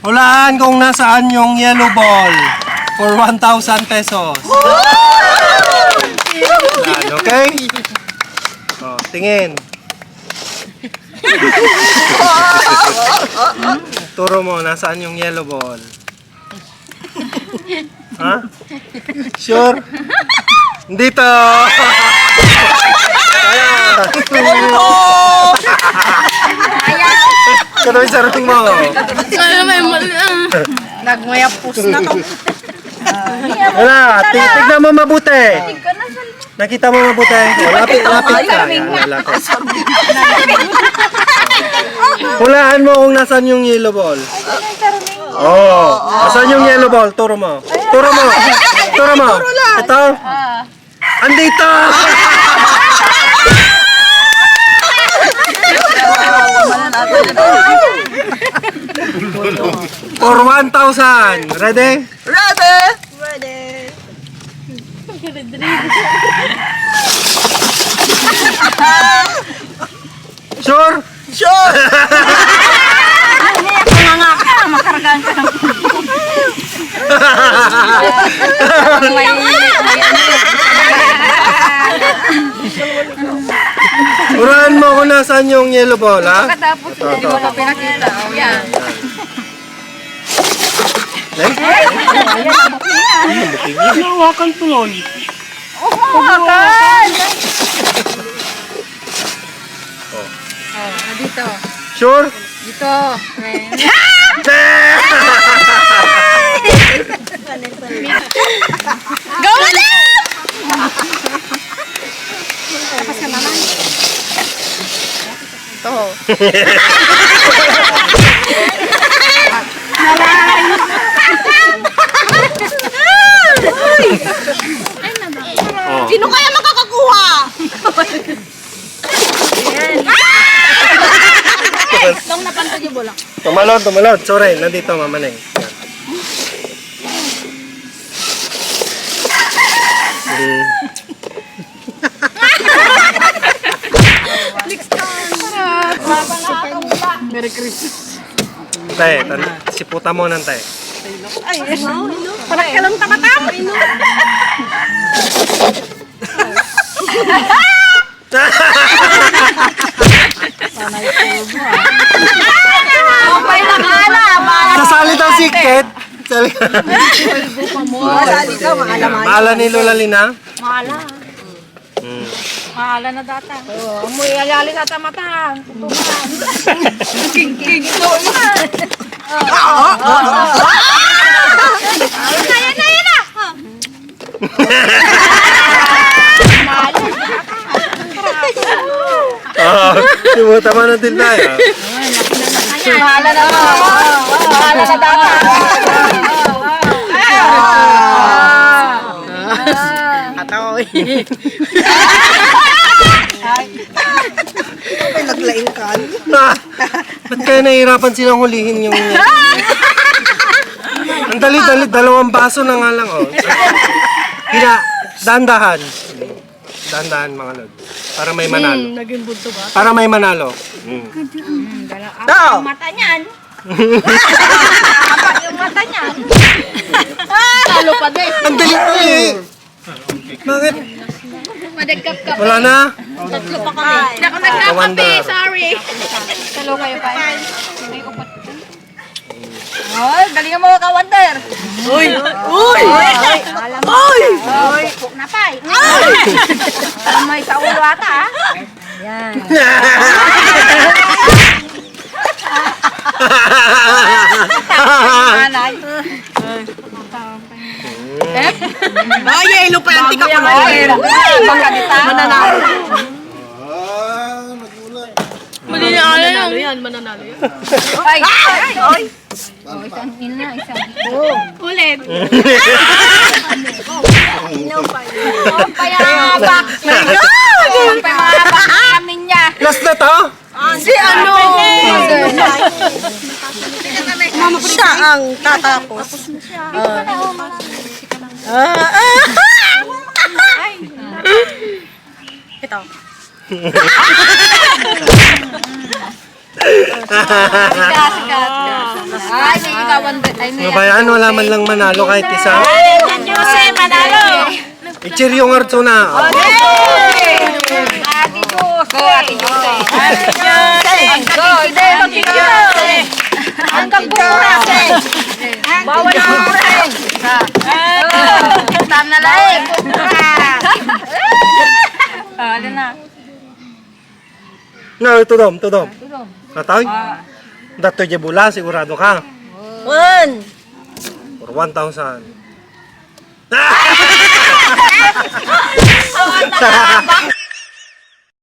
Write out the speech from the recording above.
Hulaan kung nasaan yung yellow ball for 1,000 pesos. Yan, okay? Oh, tingin. Turo mo, nasaan yung yellow ball? Ha? Sure? Dito! Kano yung sarong mo? Nagmayapos na to. Wala, tignan mo mabuti. Nakita mo mabuti. Lapit ka. Yan, lapit. Hulaan mo kung nasaan yung yellow ball. Oh, nasaan yung yellow ball? Turo mo. Turo mo. Turo mo. Ito. Andito! For 1,000. Ready? Ready? Sure? Sure! Makargaan ka ng Hulaan mo kung nasaan yung yellow ball, ha? Tapos hindi mo pa pinakita. Oh, yan. Hawakan to yun. Hawakan! Dito. Sure? Dito. Go na! Tapos ka naman. Ito. Sino kaya makakakuha? Long napantay yung bola. Tumalon, tumalon. Sorry, nandito mamanay. Yan. Merry Christmas. Tay, siputa mo ng tay. Ay, parang ka lang tamatama. Okay lang ala. Sa salitang sikit. Masali ka, maalam. Maala ni Lola Lina? Maala. Maala na data. Amoy ayali sa tamatang. King. Kaya na yan ah. Siputa mo ng tilda. Maala na. Maala na data. Atoy. Ay, naglaing ka. Ba't kaya nahihirapan silang hulihin yung... Ang dali-dali, dalawang baso na nga lang, oh. Dahan-dahan. Dahan-dahan, mga lod. Para may manalo. Naging bunto ba? Para may manalo. Tao! Mata niyan. Kapag yung mata niyan. Talo pa din. Ang dali-dali! Bakit? Madagkap-kap. Wala na? Tatlo pa kami. Hindi ako Wonder. sorry. Talo kayo pa. May upat. Oh, galingan mo ka, Wonder. Uy! Uy! Alam mo. Uy! Napay. Alam mo sa ulo ata, ha? Yan. Anay. Ay, yelo pa yung tika ko na. Magkadita. Mananalo. Mananalo yan. Mananalo yan. Ay! Ay! Ay! Oh, isang ina, isang ulit. Oh, payabak. Oh, payabak namin niya. Last na to? Si ano? Siya ang tatapos. Ito. Ay, may ikawan ba? Ay, may Mabayaan, wala man lang manalo kahit isa. Jose, manalo. I-cheer yung Artsuna. Ate Diyos. Go, Ate Diyos. Go, hanggang bukas. Bawal na bukas. Tam na lang. Ano na? No, tudom. Natay? Dato je bula, sigurado ka. 1. For 1,000.